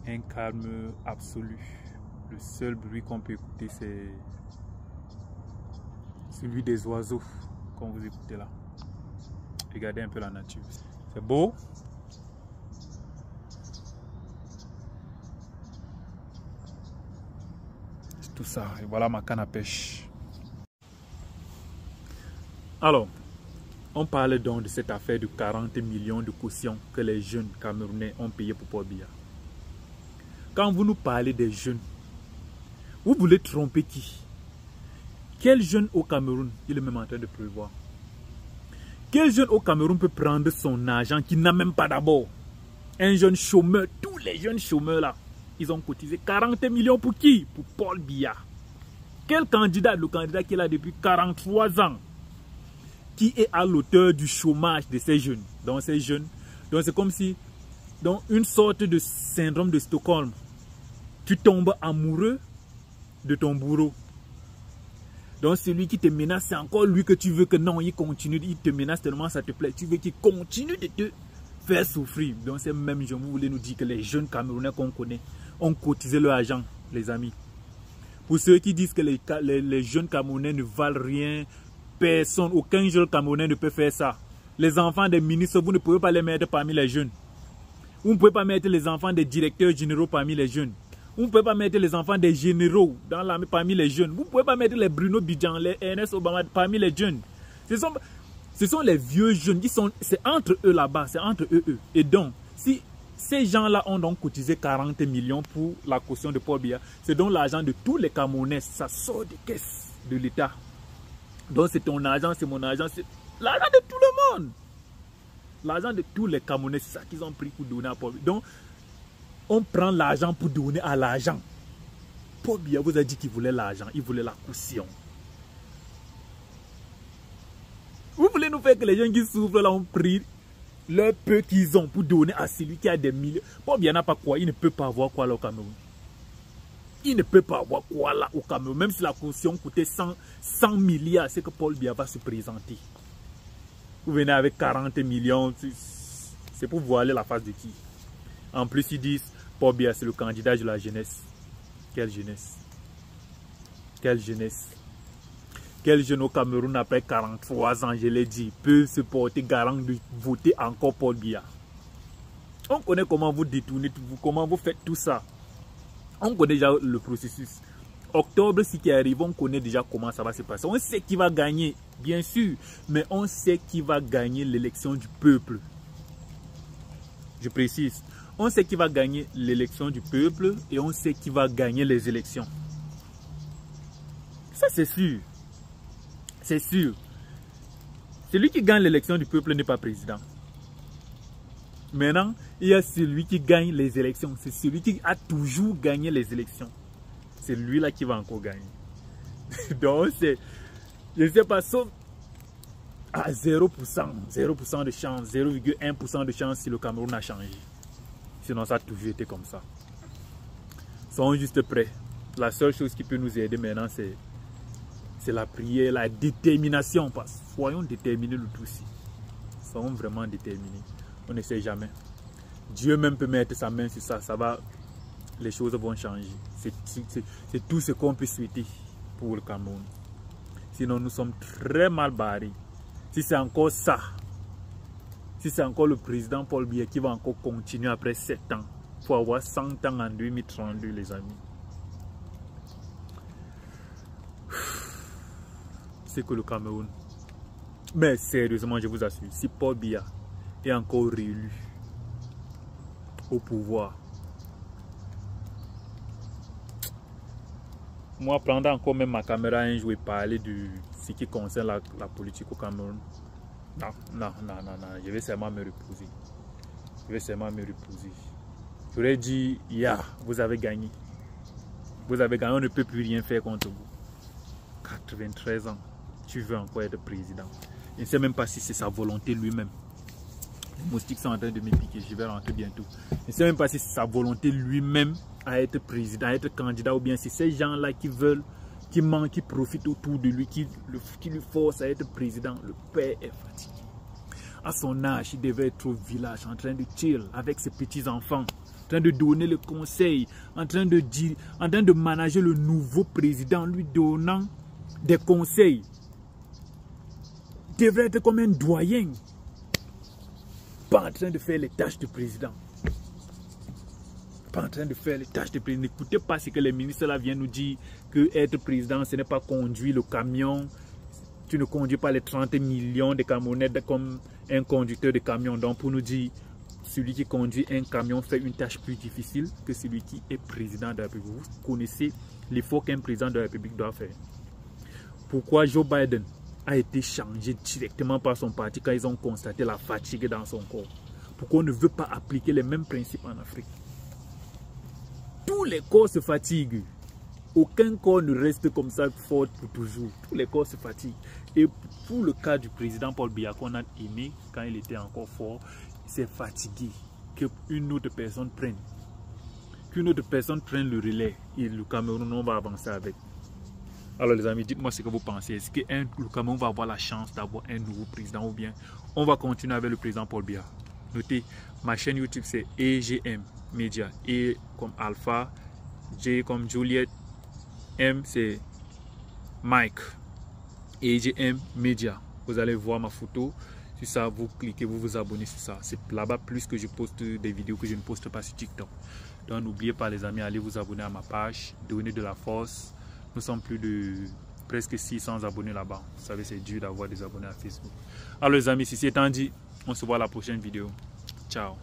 Un calme absolu. Le seul bruit qu'on peut écouter, c'est celui des oiseaux qu'on vous écoutez là. Regardez un peu la nature. C'est beau. C'est tout ça. Et voilà ma canne à pêche. Alors, on parle donc de cette affaire de 40 millions de cautions que les jeunes Camerounais ont payé pour Paul Biya. Quand vous nous parlez des jeunes, vous voulez tromper qui? Quel jeune au Cameroun, il est même en train de prévoir? Quel jeune au Cameroun peut prendre son argent qui n'a même pas d'abord? Un jeune chômeur, tous les jeunes chômeurs là, ils ont cotisé 40 millions pour qui? Pour Paul Biya. Quel candidat? Le candidat qui est là depuis 43 ans. Qui est à l'auteur du chômage de ces jeunes? Donc ces jeunes, donc c'est comme si, dans une sorte de syndrome de Stockholm, tu tombes amoureux de ton bourreau. Donc celui qui te menace, c'est encore lui que tu veux que non, il continue, il te menace tellement ça te plaît. Tu veux qu'il continue de te faire souffrir. Donc ces mêmes gens, vous voulez nous dire que les jeunes Camerounais qu'on connaît ont cotisé leur argent, les amis. Pour ceux qui disent que les jeunes Camerounais ne valent rien, personne, aucun jeune Camerounais ne peut faire ça. Les enfants des ministres, vous ne pouvez pas les mettre parmi les jeunes. Vous ne pouvez pas mettre les enfants des directeurs généraux parmi les jeunes. Vous ne pouvez pas mettre les enfants des généraux parmi les jeunes. Vous ne pouvez pas mettre les Bruno Bidjan, les Ernest Obama parmi les jeunes. Ce sont les vieux jeunes qui sont... C'est entre eux là-bas, c'est entre eux. Et donc, si ces gens-là ont donc cotisé 40 millions pour la caution de Paul Biya, c'est donc l'argent de tous les Camerounais. Ça sort des caisses de l'État. Donc c'est ton argent, c'est mon argent, c'est l'argent de tout le monde. L'argent de tous les Camerounais, c'est ça qu'ils ont pris pour donner à Paul Biya. Donc, on prend l'argent pour donner à l'argent. Paul Biya vous a dit qu'il voulait l'argent, il voulait la caution. Vous voulez nous faire que les gens qui souffrent là ont pris le peu qu'ils ont pour donner à celui qui a des millions. Paul Biya n'a pas quoi, il ne peut pas avoir quoi là au Cameroun. Il ne peut pas avoir quoi là au Cameroun. Même si la caution coûtait 100 milliards, c'est que Paul Biya va se présenter. Vous venez avec 40 millions, c'est pour voiler la face de qui? En plus, ils disent, Paul Biya, c'est le candidat de la jeunesse. Quelle jeunesse? Quelle jeunesse? Quel jeune au Cameroun, après 43 ans, je l'ai dit, peut se porter garant de voter encore Paul Biya? On connaît comment vous détournez, comment vous faites tout ça. On connaît déjà le processus. Octobre, ce qui arrive, on connaît déjà comment ça va se passer. On sait qui va gagner, bien sûr, mais on sait qui va gagner l'élection du peuple. Je précise, on sait qui va gagner l'élection du peuple et on sait qui va gagner les élections. Ça, c'est sûr. C'est sûr. Celui qui gagne l'élection du peuple n'est pas président. Maintenant, il y a celui qui gagne les élections. C'est celui qui a toujours gagné les élections. C'est lui-là qui va encore gagner. Donc, c'est... Je ne sais pas, sauf à 0%. 0% de chance, 0,1% de chance si le Cameroun a changé. Sinon, ça a toujours été comme ça. Ils sont juste prêts. La seule chose qui peut nous aider maintenant, c'est la prière, la détermination. Soyons déterminés le tout aussi. Soyons vraiment déterminés. On ne sait jamais. Dieu même peut mettre sa main sur ça. Les choses vont changer. C'est tout ce qu'on peut souhaiter pour le Cameroun. Sinon, nous sommes très mal barrés. Si c'est encore ça, si c'est encore le président Paul Biya qui va encore continuer après 7 ans, il faut avoir 100 ans en 2032, les amis. C'est que le Cameroun. Mais sérieusement, je vous assure, si Paul Biya est encore réélu au pouvoir, moi, prendre encore même ma caméra un jour et parler de ce qui concerne la politique au Cameroun, non, je vais seulement me reposer. J'aurais dit, vous avez gagné. Vous avez gagné, on ne peut plus rien faire contre vous. 93 ans, tu veux encore être président. Je ne sais même pas si c'est sa volonté lui-même. Les moustiques sont en train de me piquer, je vais rentrer bientôt. Je ne sais même pas si c'est sa volonté lui-même à être président, à être candidat, ou bien si ces gens-là qui veulent, qui mentent, qui profitent autour de lui, qui lui forcent à être président. Le père est fatigué. À son âge, il devait être au village en train de chill avec ses petits-enfants, en train de donner le conseil, en train de manager le nouveau président, lui donnant des conseils. Il devrait être comme un doyen, pas en train de faire les tâches de président. Pas en train de faire les tâches de président. N'écoutez pas ce que les ministres là viennent nous dire, que être président, ce n'est pas conduire le camion. Tu ne conduis pas les 30 millions de camionnettes comme un conducteur de camion. Donc pour nous dire, celui qui conduit un camion fait une tâche plus difficile que celui qui est président de la République. Vous connaissez l'effort qu'un président de la République doit faire. Pourquoi Joe Biden a été changé directement par son parti quand ils ont constaté la fatigue dans son corps? Pourquoi on ne veut pas appliquer les mêmes principes en Afrique? Tous les corps se fatiguent. Aucun corps ne reste comme ça fort pour toujours. Tous les corps se fatiguent. Et pour le cas du président Paul Biya qu'on a aimé quand il était encore fort, il s'est fatigué. Qu'une autre personne prenne. Qu'une autre personne prenne le relais. Et le Cameroun, on va avancer avec. Alors les amis, dites-moi ce que vous pensez. Est-ce que le Cameroun va avoir la chance d'avoir un nouveau président ou bien on va continuer avec le président Paul Biya? Notez, ma chaîne YouTube c'est EGM Media. E comme Alpha, J comme Juliette, M c'est Mike. EGM Media. Vous allez voir ma photo. Sur ça, vous cliquez, vous vous abonnez sur ça. C'est là-bas plus que je poste des vidéos que je ne poste pas sur TikTok. Donc n'oubliez pas les amis, allez vous abonner à ma page, donner de la force. Nous sommes plus de presque 600 abonnés là-bas. Vous savez, c'est dur d'avoir des abonnés à Facebook. Alors les amis, si c'est étant dit, on se voit à la prochaine vidéo. Ciao.